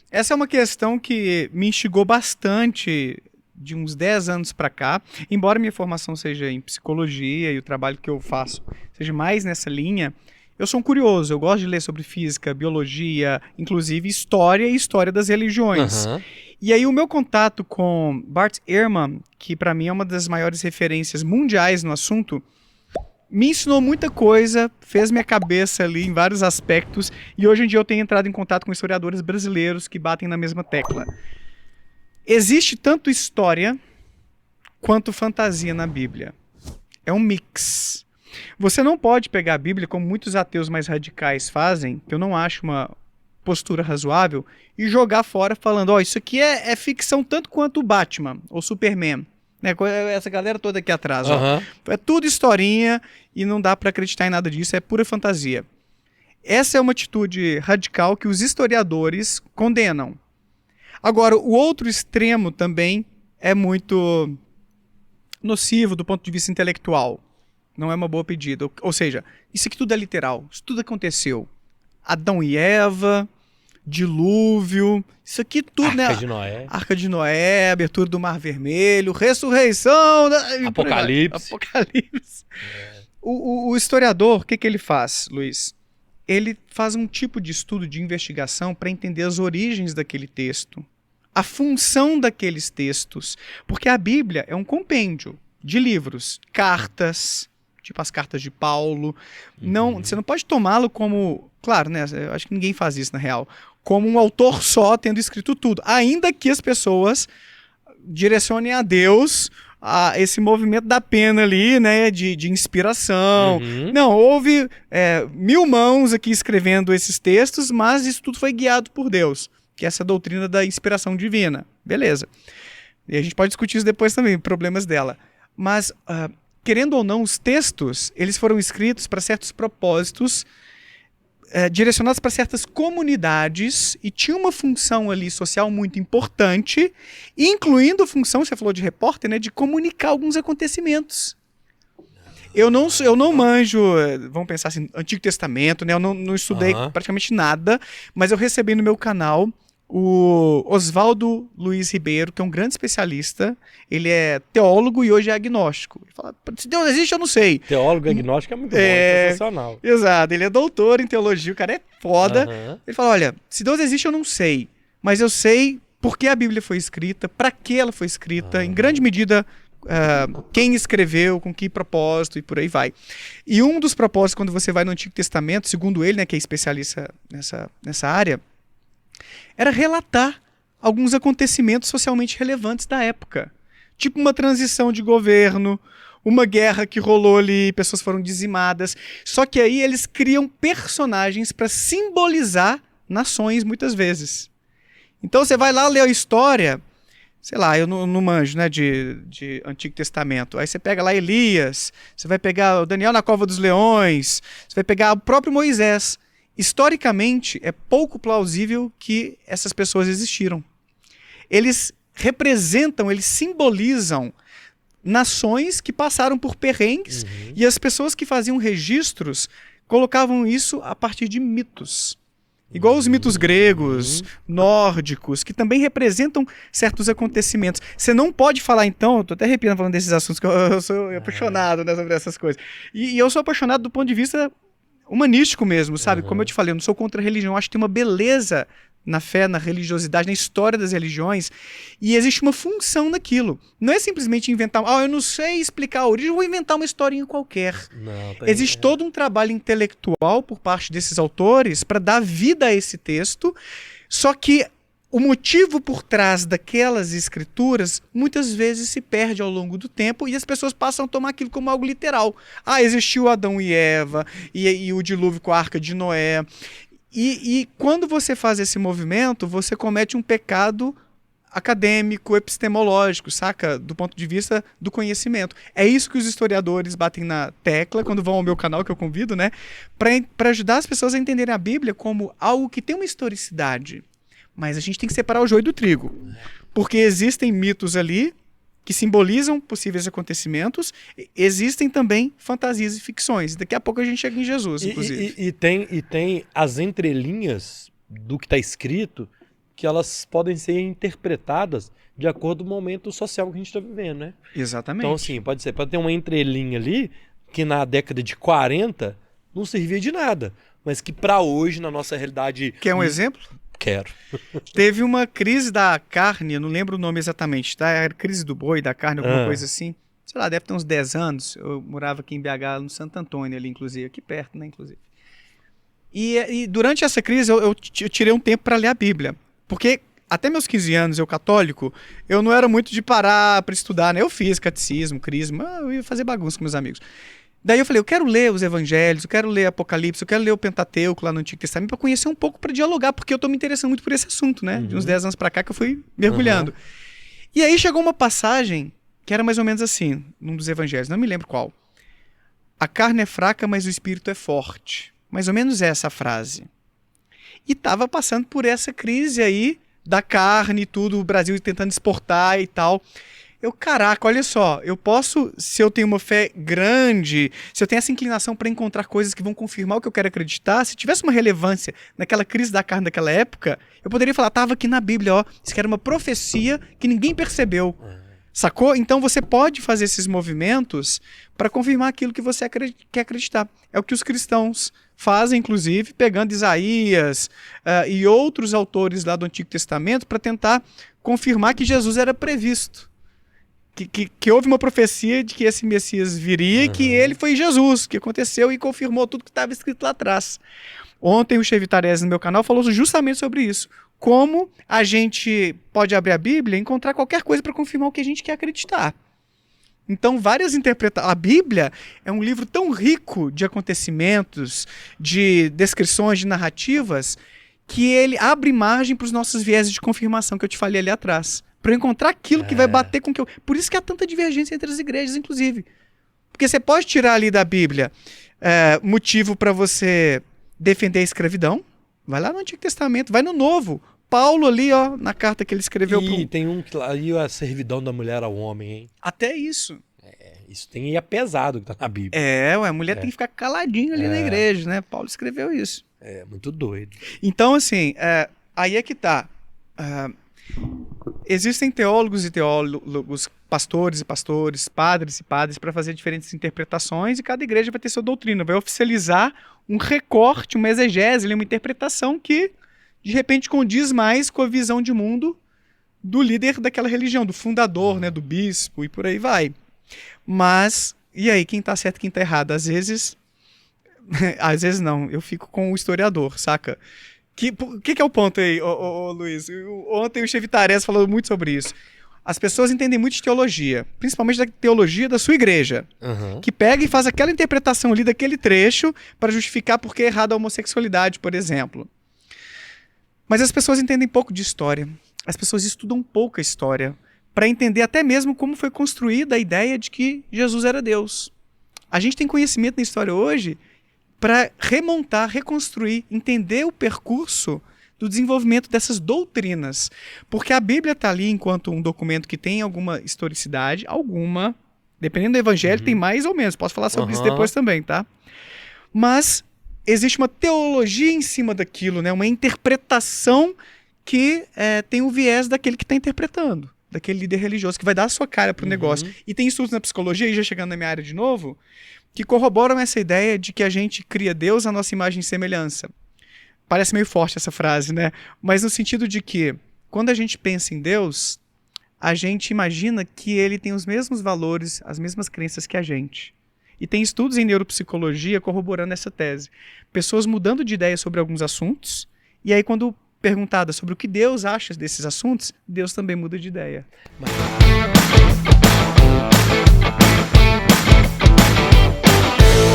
Essa é uma questão que me instigou bastante de uns 10 anos para cá, embora minha formação seja em psicologia e o trabalho que eu faço seja mais nessa linha. Eu sou um curioso, eu gosto de ler sobre física, biologia, inclusive história e história das religiões. Aham. E aí o meu contato com Bart Ehrman, que para mim é uma das maiores referências mundiais no assunto, me ensinou muita coisa, fez minha cabeça ali em vários aspectos, e hoje em dia eu tenho entrado em contato com historiadores brasileiros que batem na mesma tecla. Existe tanto história quanto fantasia na Bíblia. É um mix. Você não pode pegar a Bíblia, como muitos ateus mais radicais fazem, que eu não acho uma postura razoável, e jogar fora falando, ó, isso aqui é ficção tanto quanto o Batman ou Superman. Né, essa galera toda aqui atrás, ó. Aham. É tudo historinha e não dá pra acreditar em nada disso, é pura fantasia. Essa é uma atitude radical que os historiadores condenam. Agora, o outro extremo também é muito nocivo do ponto de vista intelectual. Não é uma boa pedida. Ou seja, isso aqui tudo é literal. Isso tudo aconteceu. Adão e Eva, dilúvio, isso aqui tudo, Arca né? de Noé. Arca de Noé, abertura do Mar Vermelho, ressurreição, e por aí vai. Apocalipse. Apocalipse. O historiador, o que ele faz, Luiz? Ele faz um tipo de estudo de investigação para entender as origens daquele texto, a função daqueles textos, porque a Bíblia é um compêndio de livros, cartas, tipo as cartas de Paulo. Não, você não pode tomá-lo como, claro, né? Eu acho que ninguém faz isso na real, como um autor só tendo escrito tudo, ainda que as pessoas direcionem a Deus a esse movimento da pena ali, né, de inspiração. Uhum. Não, houve 1000 mãos aqui escrevendo esses textos, mas isso tudo foi guiado por Deus, que é essa doutrina da inspiração divina. Beleza. E a gente pode discutir isso depois também, problemas dela. Mas, querendo ou não, os textos, eles foram escritos para certos propósitos, direcionados para certas comunidades, e tinha uma função ali social muito importante, incluindo a função, você falou de repórter, né, de comunicar alguns acontecimentos. Eu não manjo, vamos pensar assim, Antigo Testamento, né, eu não estudei praticamente nada, mas eu recebi no meu canal o Oswaldo Luiz Ribeiro, que é um grande especialista. Ele é teólogo e hoje é agnóstico. Ele fala, se Deus existe, eu não sei. Teólogo agnóstico é muito bom, é sensacional. Exato, ele é doutor em teologia, o cara é foda. Ele fala, olha, se Deus existe, eu não sei, mas eu sei por que a Bíblia foi escrita, para que ela foi escrita, em grande medida, quem escreveu, com que propósito e por aí vai. E um dos propósitos, quando você vai no Antigo Testamento, segundo ele, né, que é especialista nessa área, era relatar alguns acontecimentos socialmente relevantes da época. Tipo uma transição de governo, uma guerra que rolou ali, pessoas foram dizimadas. Só que aí eles criam personagens para simbolizar nações muitas vezes. Então você vai lá ler a história, sei lá, eu não manjo, né, de Antigo Testamento. Aí você pega lá Elias, você vai pegar o Daniel na Cova dos Leões, você vai pegar o próprio Moisés. Historicamente, é pouco plausível que essas pessoas existiram. Eles representam, eles simbolizam nações que passaram por perrengues, e as pessoas que faziam registros colocavam isso a partir de mitos. Igual os mitos gregos, nórdicos, que também representam certos acontecimentos. Você não pode falar, então, eu tô até arrepiando falando desses assuntos, que eu sou apaixonado, né, sobre essas coisas. E eu sou apaixonado do ponto de vista humanístico mesmo, sabe? Como eu te falei, eu não sou contra a religião, eu acho que tem uma beleza na fé, na religiosidade, na história das religiões, e existe uma função naquilo. Não é simplesmente inventar, eu não sei explicar a origem, eu vou inventar uma historinha qualquer. Não, Existe todo um trabalho intelectual por parte desses autores para dar vida a esse texto, só que o motivo por trás daquelas escrituras muitas vezes se perde ao longo do tempo e as pessoas passam a tomar aquilo como algo literal. Existiu Adão e Eva e o dilúvio com a Arca de Noé. E quando você faz esse movimento, você comete um pecado acadêmico, epistemológico, saca? Do ponto de vista do conhecimento. É isso que os historiadores batem na tecla quando vão ao meu canal, que eu convido, né? Para ajudar as pessoas a entenderem a Bíblia como algo que tem uma historicidade. Mas a gente tem que separar o joio do trigo. Porque existem mitos ali que simbolizam possíveis acontecimentos, existem também fantasias e ficções. Daqui a pouco a gente chega em Jesus, inclusive. E tem as entrelinhas do que está escrito que elas podem ser interpretadas de acordo com o momento social que a gente está vivendo, né? Exatamente. Então, assim, pode ter uma entrelinha ali que na década de 40 não servia de nada, mas que para hoje, na nossa realidade... Quer um exemplo? Quero. Teve uma crise da carne, eu não lembro o nome exatamente, tá? Era crise do boi, da carne, alguma coisa assim. Sei lá, deve ter uns 10 anos. Eu morava aqui em BH, no Santo Antônio ali, inclusive, aqui perto, né, inclusive. E durante essa crise eu tirei um tempo para ler a Bíblia, porque até meus 15 anos, eu católico, eu não era muito de parar para estudar, né? Eu fiz catecismo, crisma, eu ia fazer bagunça com meus amigos. Daí eu falei, eu quero ler os evangelhos, eu quero ler Apocalipse, eu quero ler o Pentateuco lá no Antigo Testamento para conhecer um pouco, para dialogar, porque eu tô me interessando muito por esse assunto, né? De uns 10 anos para cá que eu fui mergulhando. E aí chegou uma passagem que era mais ou menos assim, num dos evangelhos, não me lembro qual. A carne é fraca, mas o espírito é forte. Mais ou menos essa frase. E tava passando por essa crise aí da carne e tudo, o Brasil tentando exportar e tal. Caraca, olha só, eu posso, se eu tenho uma fé grande, se eu tenho essa inclinação para encontrar coisas que vão confirmar o que eu quero acreditar, se tivesse uma relevância naquela crise da carne daquela época, eu poderia falar, tava aqui na Bíblia, ó, isso que era uma profecia que ninguém percebeu. Sacou? Então você pode fazer esses movimentos para confirmar aquilo que você quer acreditar. É o que os cristãos fazem, inclusive, pegando Isaías e outros autores lá do Antigo Testamento para tentar confirmar que Jesus era previsto. Que houve uma profecia de que esse Messias viria e que ele foi Jesus, que aconteceu e confirmou tudo que estava escrito lá atrás. Ontem o Chevitarese no meu canal falou justamente sobre isso. Como a gente pode abrir a Bíblia e encontrar qualquer coisa para confirmar o que a gente quer acreditar. Então, várias interpretações. A Bíblia é um livro tão rico de acontecimentos, de descrições, de narrativas, que ele abre margem para os nossos vieses de confirmação que eu te falei ali atrás. Para eu encontrar aquilo que vai bater com o que eu... Por isso que há tanta divergência entre as igrejas, inclusive. Porque você pode tirar ali da Bíblia motivo para você defender a escravidão. Vai lá no Antigo Testamento, vai no Novo. Paulo ali, ó, na carta que ele escreveu. Tem um que lá, e a servidão da mulher ao homem, hein? Até isso. Isso tem aí pesado que tá na Bíblia. A mulher tem que ficar caladinha ali na igreja, né? Paulo escreveu isso. É, muito doido. Então, assim, aí é que tá. Existem teólogos e teólogos, pastores e pastores, padres e padres para fazer diferentes interpretações e cada igreja vai ter sua doutrina, vai oficializar um recorte, uma exegese, uma interpretação que de repente condiz mais com a visão de mundo do líder daquela religião, do fundador, né, do bispo e por aí vai. Mas, e aí, quem tá certo e quem tá errado? Às vezes não, eu fico com o historiador, saca? O que é o ponto aí, Luiz? Ontem o Chevitarese falou muito sobre isso. As pessoas entendem muito de teologia, principalmente da teologia da sua igreja, que pega e faz aquela interpretação ali daquele trecho para justificar por que é errada a homossexualidade, por exemplo. Mas as pessoas entendem pouco de história. As pessoas estudam pouco a história para entender até mesmo como foi construída a ideia de que Jesus era Deus. A gente tem conhecimento na história hoje para remontar, reconstruir, entender o percurso do desenvolvimento dessas doutrinas. Porque a Bíblia está ali enquanto um documento que tem alguma historicidade, dependendo do evangelho, tem mais ou menos. Posso falar sobre isso depois também, tá? Mas existe uma teologia em cima daquilo, né? Uma interpretação que tem o viés daquele que está interpretando, daquele líder religioso que vai dar a sua cara para o negócio. E tem estudos na psicologia, e já chegando na minha área de novo, que corroboram essa ideia de que a gente cria Deus à nossa imagem e semelhança. Parece meio forte essa frase, né? Mas no sentido de que, quando a gente pensa em Deus, a gente imagina que ele tem os mesmos valores, as mesmas crenças que a gente. E tem estudos em neuropsicologia corroborando essa tese. Pessoas mudando de ideia sobre alguns assuntos, e aí quando perguntada sobre o que Deus acha desses assuntos, Deus também muda de ideia.